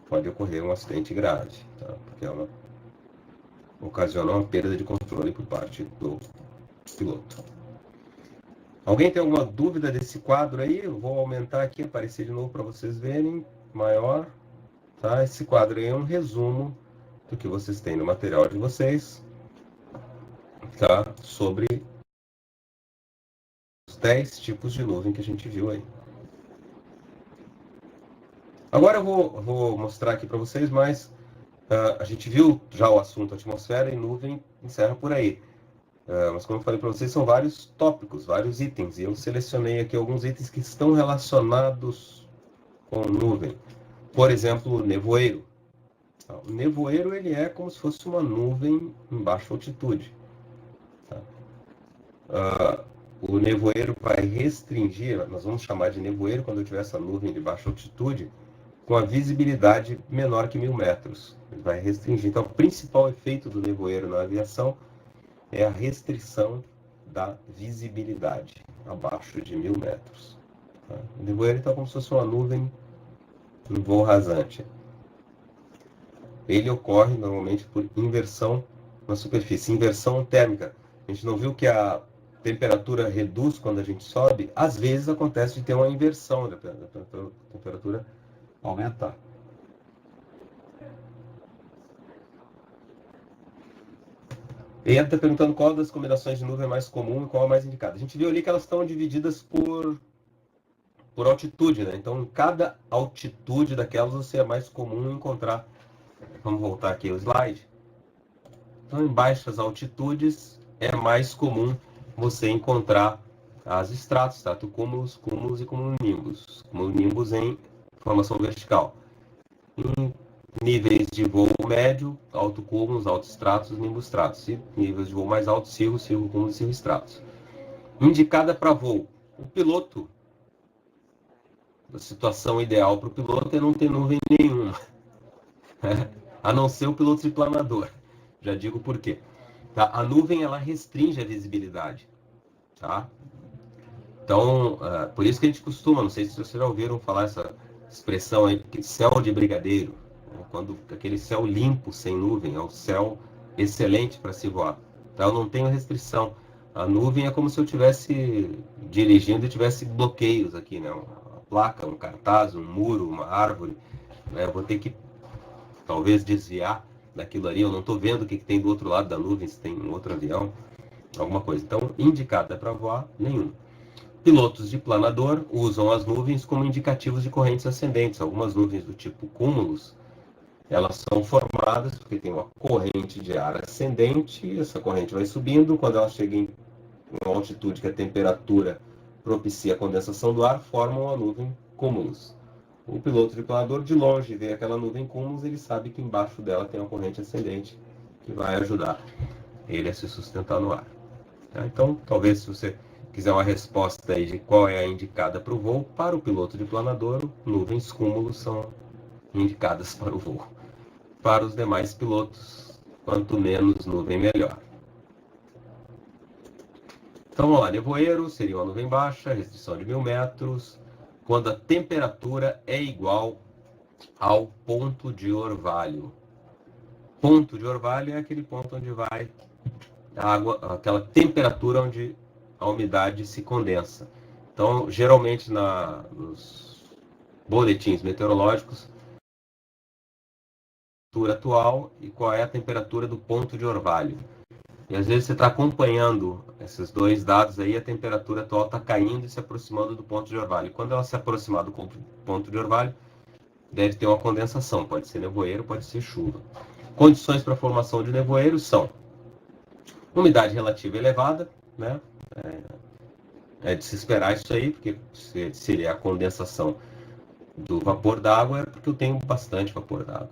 pode ocorrer um acidente grave, tá? Porque ela ocasiona uma perda de controle por parte do piloto. Alguém tem alguma dúvida desse quadro aí? Eu vou aumentar aqui, aparecer de novo para vocês verem, maior. Tá? Esse quadro aí é um resumo do que vocês têm no material de vocês, tá? Sobre os 10 tipos de nuvem que a gente viu aí. Agora eu vou mostrar aqui para vocês, mas a gente viu já o assunto atmosfera e nuvem encerra por aí. Mas como eu falei para vocês, são vários tópicos, vários itens, e eu selecionei aqui alguns itens que estão relacionados com nuvem. Por exemplo, o nevoeiro. O nevoeiro ele é como se fosse uma nuvem em baixa altitude. Tá? O nevoeiro vai restringir, nós vamos chamar de nevoeiro quando eu tiver essa nuvem de baixa altitude, com a visibilidade menor que 1.000 metros. Ele vai restringir. Então, o principal efeito do nevoeiro na aviação é a restrição da visibilidade abaixo de 1.000 metros. Tá? O nevoeiro então é como se fosse uma nuvem em voo rasante. Ele ocorre normalmente por inversão na superfície, inversão térmica. A gente não viu que a temperatura reduz quando a gente sobe? Às vezes acontece de ter uma inversão da temperatura aumentar. E ele está perguntando qual das combinações de nuvem é mais comum e qual é mais indicada. A gente viu ali que elas estão divididas por altitude, né? Então, em cada altitude daquelas, você é mais comum encontrar. Vamos voltar aqui ao slide. Então, em baixas altitudes, é mais comum você encontrar as estratos, tá? Cúmulos, cúmulos e cumulonimbus. Cumulonimbus em formação vertical. Em níveis de voo médio, autocúmulos, autoestratos, nimbostratos. E níveis de voo mais alto, cirro, cirrocúmulos e cirroestratos. Indicada para voo. O piloto, a situação ideal para o piloto é não ter nuvem nenhuma. A não ser o piloto de planador. Já digo por quê. Tá? A nuvem ela restringe a visibilidade. Tá? Então, por isso que a gente costuma, não sei se vocês já ouviram falar essa expressão aí, céu de brigadeiro. Quando aquele céu limpo, sem nuvem, é um céu excelente para se voar. Então, eu não tenho restrição. A nuvem é como se eu estivesse dirigindo e tivesse bloqueios aqui, né? Uma placa, um cartaz, um muro, uma árvore. Né? Eu vou ter que, talvez, desviar daquilo ali. Eu não estou vendo o que tem do outro lado da nuvem, se tem um outro avião, alguma coisa. Então, indicada para voar, nenhum. Pilotos de planador usam as nuvens como indicativos de correntes ascendentes. Algumas nuvens do tipo cúmulos, elas são formadas porque tem uma corrente de ar ascendente, essa corrente vai subindo, quando ela chega em uma altitude que a temperatura propicia a condensação do ar, forma uma nuvem cúmulos. O piloto de planador de longe vê aquela nuvem cúmulos, ele sabe que embaixo dela tem uma corrente ascendente que vai ajudar ele a se sustentar no ar. Então, talvez se você quiser uma resposta aí de qual é a indicada para o voo, para o piloto de planador, nuvens cúmulos são indicadas para o voo. Para os demais pilotos, quanto menos nuvem, melhor. Então, vamos lá. Nevoeiro seria uma nuvem baixa, restrição de 1.000 metros, quando a temperatura é igual ao ponto de orvalho. Ponto de orvalho é aquele ponto onde vai a água, aquela temperatura onde a umidade se condensa. Então, geralmente nos boletins meteorológicos, temperatura atual e qual é a temperatura do ponto de orvalho. E às vezes você está acompanhando esses dois dados aí, a temperatura atual está caindo e se aproximando do ponto de orvalho. Quando ela se aproximar do ponto de orvalho, deve ter uma condensação, pode ser nevoeiro, pode ser chuva. Condições para a formação de nevoeiro são umidade relativa elevada, né? É de se esperar isso aí, porque se é a condensação do vapor d'água, é porque eu tenho bastante vapor d'água.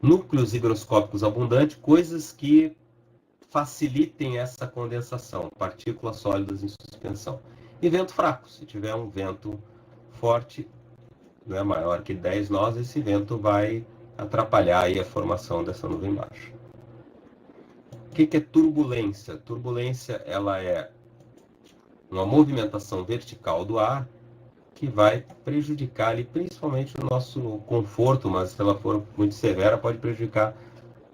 Núcleos higroscópicos abundantes, coisas que facilitem essa condensação, partículas sólidas em suspensão. E vento fraco, se tiver um vento forte, né, maior que 10 nós, esse vento vai atrapalhar aí a formação dessa nuvem baixa. O que é turbulência? Turbulência, ela é uma movimentação vertical do ar que vai prejudicar ali, principalmente o nosso conforto, mas se ela for muito severa, pode prejudicar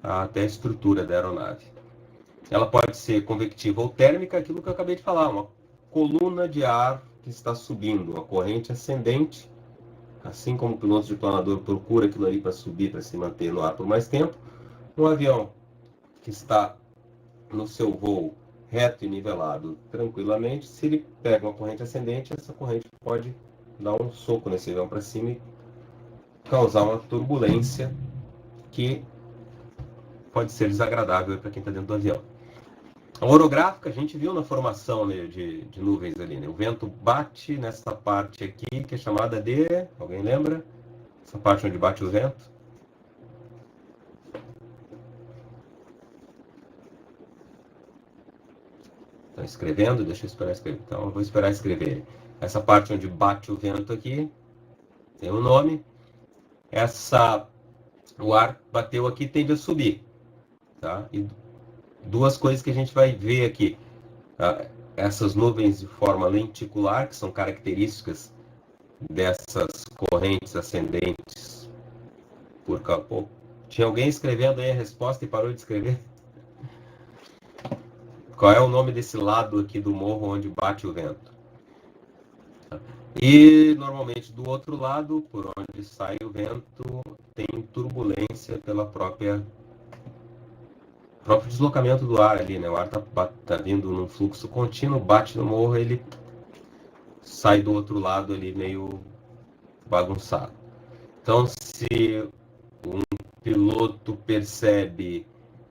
até a estrutura da aeronave. Ela pode ser convectiva ou térmica, aquilo que eu acabei de falar, uma coluna de ar que está subindo, uma corrente ascendente, assim como o piloto de planador procura aquilo ali para subir, para se manter no ar por mais tempo. Um avião que está no seu voo reto e nivelado tranquilamente, se ele pega uma corrente ascendente, essa corrente pode dar um soco nesse avião para cima e causar uma turbulência que pode ser desagradável para quem está dentro do avião. A orográfica, a gente viu na formação, né, de nuvens ali, né? O vento bate nessa parte aqui, que é chamada de... Alguém lembra? Essa parte onde bate o vento? Estão escrevendo? Deixa eu esperar escrever. Então, eu vou esperar escrever. Essa parte onde bate o vento aqui, tem um nome. O ar bateu aqui, tende a subir. Tá? E duas coisas que a gente vai ver aqui. Essas nuvens de forma lenticular, que são características dessas correntes ascendentes. Tinha alguém escrevendo aí a resposta e parou de escrever? Qual é o nome desse lado aqui do morro onde bate o vento? E, normalmente, do outro lado, por onde sai o vento, tem turbulência pela próprio deslocamento do ar ali, né? O ar tá vindo num fluxo contínuo, bate no morro, ele sai do outro lado ali meio bagunçado. Então, se um piloto percebe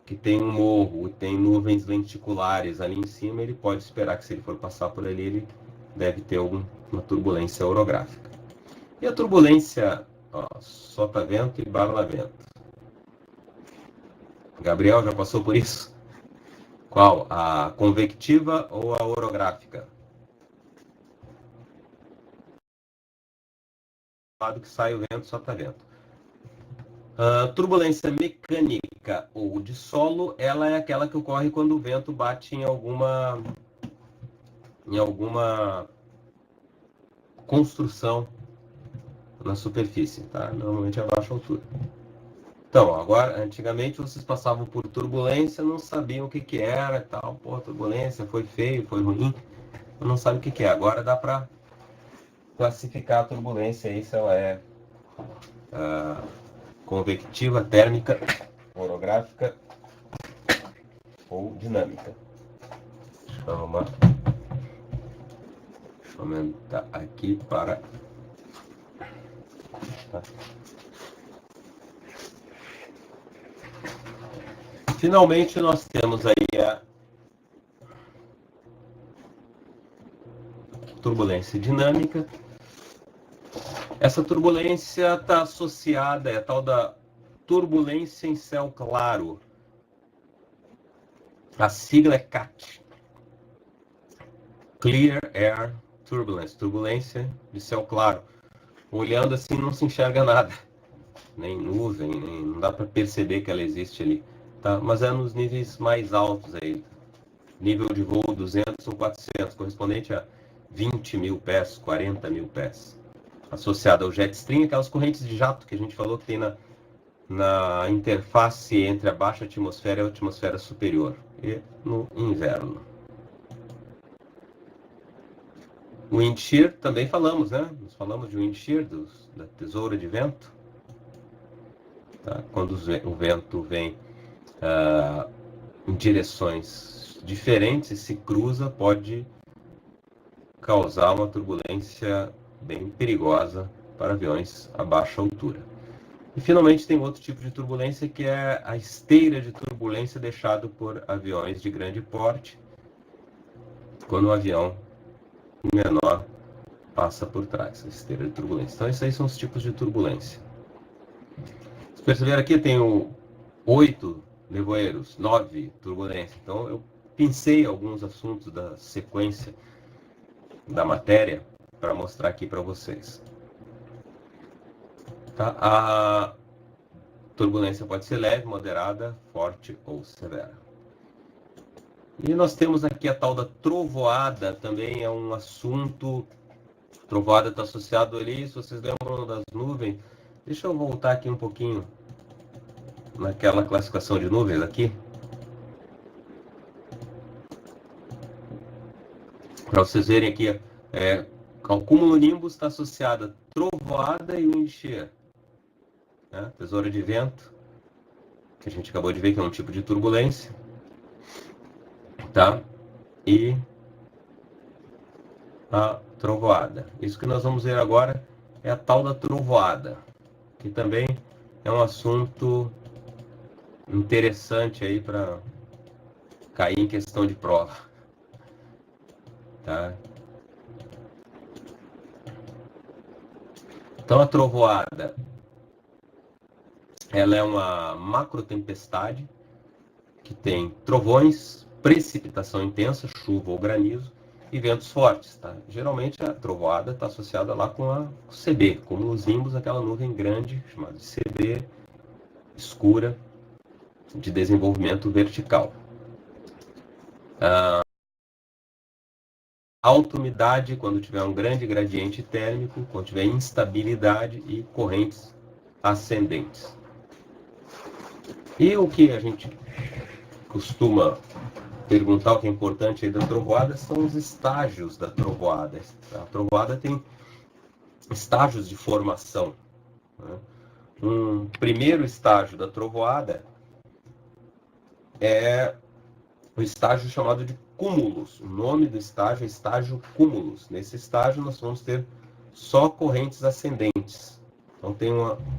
que tem um morro e tem nuvens lenticulares ali em cima, ele pode esperar que, se ele for passar por ali, ele deve ter uma turbulência orográfica. E a turbulência, sota-vento e barla-vento. Gabriel já passou por isso? Qual? A convectiva ou a orográfica? Do lado que sai o vento, sota-vento. Turbulência mecânica ou de solo, ela é aquela que ocorre quando o vento bate em alguma construção na superfície, tá? Normalmente a baixa altura. Então, agora, antigamente vocês passavam por turbulência, não sabiam o que era e tal. Pô, turbulência, foi feio, foi ruim, não sabe o que é. Agora dá para classificar a turbulência aí, se ela é convectiva, térmica, orográfica ou dinâmica. Deixa eu aumentar aqui para... Tá. Finalmente, nós temos aí a turbulência dinâmica. Essa turbulência está associada, é a tal da turbulência em céu claro. A sigla é CAT. Clear Air Turbulence, turbulência de céu claro. Olhando assim não se enxerga nada, nem nuvem, não dá para perceber que ela existe ali. Tá? Mas é nos níveis mais altos aí. Nível de voo 200 ou 400, correspondente a 20 mil pés, 40 mil pés. Associado ao jet stream, aquelas correntes de jato que a gente falou que tem na interface entre a baixa atmosfera e a atmosfera superior, e no inverno. O wind shear também falamos, né? Nós falamos de wind shear, da tesoura de vento. tá? Quando o vento vem em direções diferentes e se cruza, pode causar uma turbulência bem perigosa para aviões a baixa altura. E finalmente tem outro tipo de turbulência, que é a esteira de turbulência deixado por aviões de grande porte, quando um avião menor passa por trás, a esteira de turbulência. Então esses aí são os tipos de turbulência. Vocês perceberam aqui, eu tenho 8 nevoeiros, 9 turbulências. Então eu pincei alguns assuntos da sequência da matéria para mostrar aqui para vocês. Tá? A turbulência pode ser leve, moderada, forte ou severa. E nós temos aqui a tal da trovoada, também é um assunto. Trovoada está associado ali, se vocês lembram das nuvens. Deixa eu voltar aqui um pouquinho naquela classificação de nuvens aqui, para vocês verem aqui, ao cumulonimbus está associada a trovoada e wind shear, né? Tesoura de vento, que a gente acabou de ver que é um tipo de turbulência, tá? E a trovoada. Isso que nós vamos ver agora é a tal da trovoada, que também é um assunto interessante aí para cair em questão de prova, tá? Então a trovoada, ela é uma macrotempestade que tem trovões, precipitação intensa, chuva ou granizo e ventos fortes, tá? Geralmente a trovoada está associada lá com a CB, como os nimbus, aquela nuvem grande chamada de CB, escura, de desenvolvimento vertical. Alta umidade, quando tiver um grande gradiente térmico, quando tiver instabilidade e correntes ascendentes. E o que a gente costuma perguntar, o que é importante aí da trovoada, são os estágios da trovoada. A trovoada tem estágios de formação, né? Um primeiro estágio da trovoada é o estágio chamado de cúmulos. O nome do estágio é estágio cúmulos. Nesse estágio nós vamos ter só correntes ascendentes. Então tem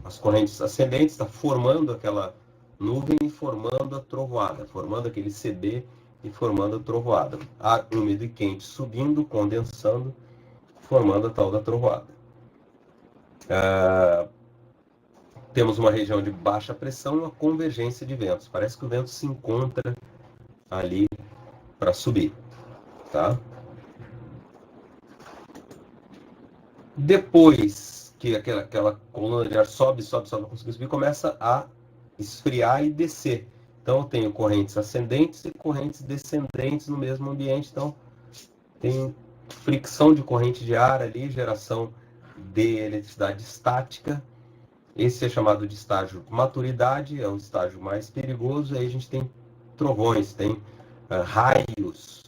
as correntes ascendentes, está formando aquela nuvem e formando a trovoada, formando aquele CB e formando a trovoada. Ar úmido e quente subindo, condensando, formando a tal da trovoada. Temos uma região de baixa pressão e uma convergência de ventos. Parece que o vento se encontra ali para subir, tá? Depois que aquela coluna de ar sobe, não consegue subir, começa a esfriar e descer. Então eu tenho correntes ascendentes e correntes descendentes no mesmo ambiente. Então tem fricção de corrente de ar ali, geração de eletricidade estática. Esse é chamado de estágio maturidade, é o estágio mais perigoso. Aí a gente tem trovões, tem raios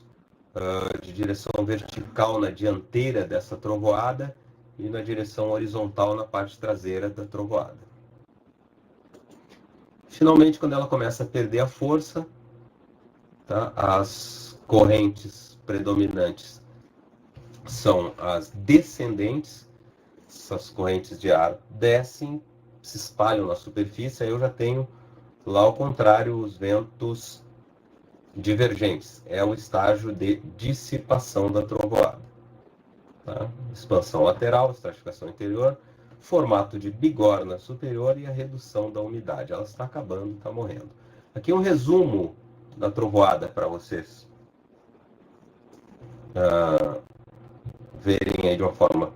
de direção vertical na dianteira dessa trovoada e na direção horizontal na parte traseira da trovoada. Finalmente, quando ela começa a perder a força, tá, as correntes predominantes são as descendentes. Essas correntes de ar descem, se espalham na superfície, aí eu já tenho lá ao contrário os ventos divergentes. É o estágio de dissipação da trovoada. Tá? Expansão lateral, estratificação interior, formato de bigorna superior e a redução da umidade. Ela está acabando, está morrendo. Aqui um resumo da trovoada para vocês verem aí de uma forma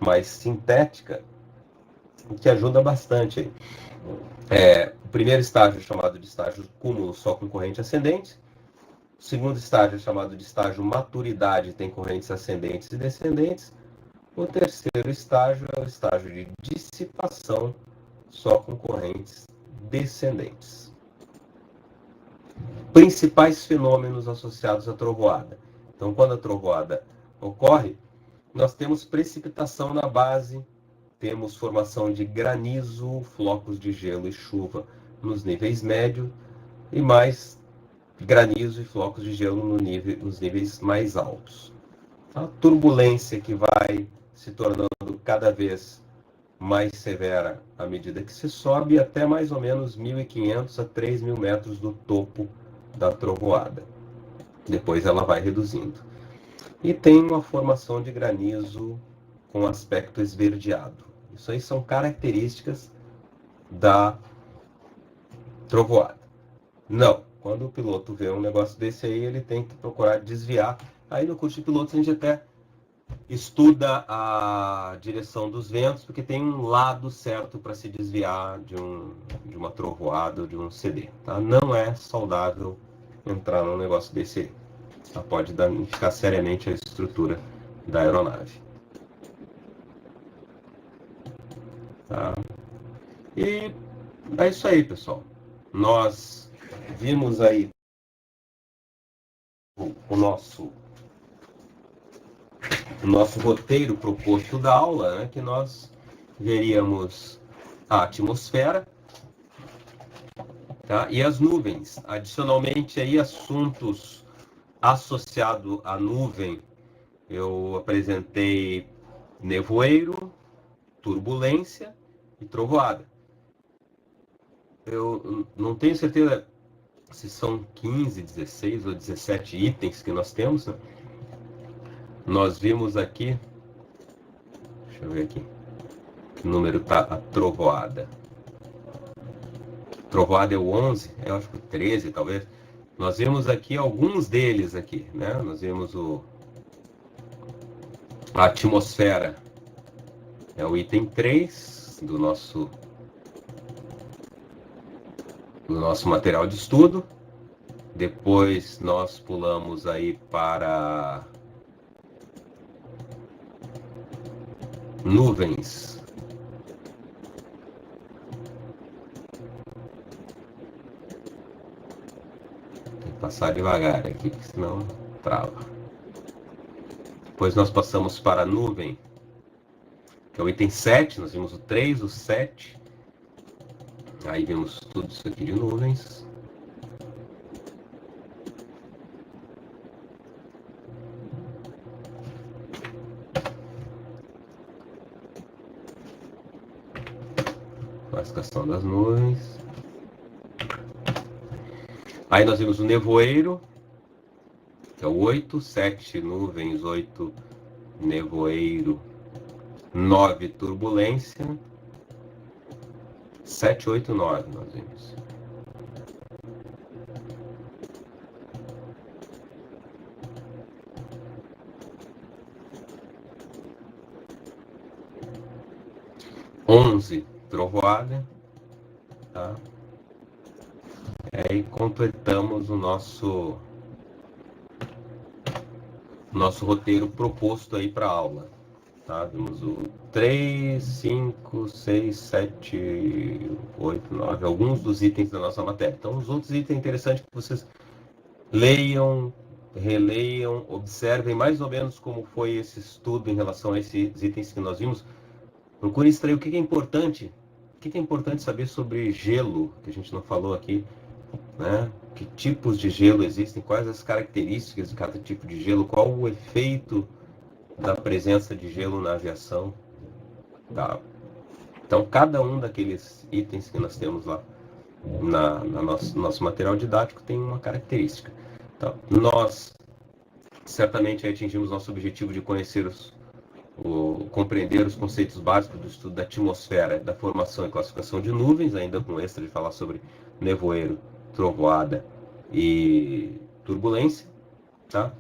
mais sintética, que ajuda bastante aí. O primeiro estágio é chamado de estágio cúmulo, só com corrente ascendente. O segundo estágio é chamado de estágio maturidade, tem correntes ascendentes e descendentes. O terceiro estágio é o estágio de dissipação, só com correntes descendentes. Principais fenômenos associados à trovoada. Então, quando a trovoada ocorre, nós temos precipitação na base, temos formação de granizo, flocos de gelo e chuva nos níveis médios e mais granizo e flocos de gelo nos níveis mais altos. A turbulência que vai se tornando cada vez mais severa à medida que se sobe até mais ou menos 1.500 a 3.000 metros do topo da trovoada. Depois ela vai reduzindo. E tem uma formação de granizo com aspecto esverdeado. Isso aí são características da trovoada. Não, quando o piloto vê um negócio desse aí, ele tem que procurar desviar. Aí no curso de pilotos a gente até estuda a direção dos ventos, porque tem um lado certo para se desviar de uma trovoada ou de um CD. Tá? Não é saudável entrar num negócio desse aí. Tá? Pode danificar seriamente a estrutura da aeronave. Tá? E é isso aí, pessoal. Nós vimos aí o nosso roteiro proposto da aula, né, que nós veríamos a atmosfera, tá, e as nuvens. Adicionalmente, aí, assuntos associados à nuvem, eu apresentei nevoeiro, turbulência e trovoada. Eu não tenho certeza se são 15, 16 ou 17 itens que nós temos, né? Nós vimos aqui, deixa eu ver aqui, que número tá a trovoada. Trovoada é o 11, eu acho que o 13 talvez. Nós vimos aqui alguns deles aqui, né? Nós vimos a atmosfera, é o item 3 do nosso material de estudo. Depois nós pulamos aí para nuvens. Tem que passar devagar aqui, senão trava. Depois nós passamos para a nuvem, que é o item 7. Nós vimos o 3, o 7. Aí vimos tudo isso aqui de nuvens. Classificação das nuvens. Aí nós vimos o nevoeiro, que é o 8, 7 nuvens, 8 nevoeiro, 9 turbulência, 7, 8, 9 nós vimos. onze trovoada, tá? Aí completamos o nosso roteiro proposto aí para a aula, tá? Vimos o 3, 5, 6, 7, 8, 9, alguns dos itens da nossa matéria. Então, os outros itens é interessante que vocês leiam, releiam, observem mais ou menos como foi esse estudo em relação a esses itens que nós vimos. Procure extrair o que é importante. O que é importante saber sobre gelo, que a gente não falou aqui, né? Que tipos de gelo existem, quais as características de cada tipo de gelo, qual o efeito da presença de gelo na aviação. Tá? Então, cada um daqueles itens que nós temos lá no nosso material didático tem uma característica. Então, nós certamente atingimos nosso objetivo de conhecer compreender os conceitos básicos do estudo da atmosfera, da formação e classificação de nuvens, ainda com extra de falar sobre nevoeiro, trovoada e turbulência, tá?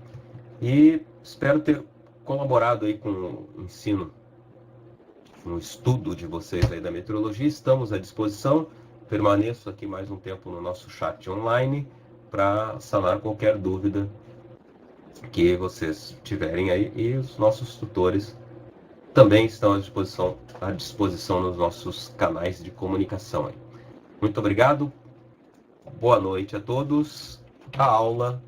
E espero ter colaborado aí com o ensino, com o estudo de vocês aí da meteorologia. Estamos à disposição. Permaneço aqui mais um tempo no nosso chat online para sanar qualquer dúvida que vocês tiverem aí, e os nossos tutores também estão à disposição nos nossos canais de comunicação aí. Muito obrigado, boa noite a todos. A aula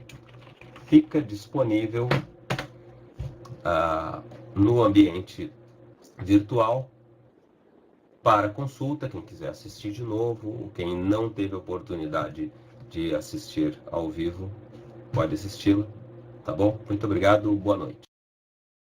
fica disponível no ambiente virtual para consulta, quem quiser assistir de novo, quem não teve a oportunidade de assistir ao vivo, pode assisti-la, tá bom? Muito obrigado, boa noite.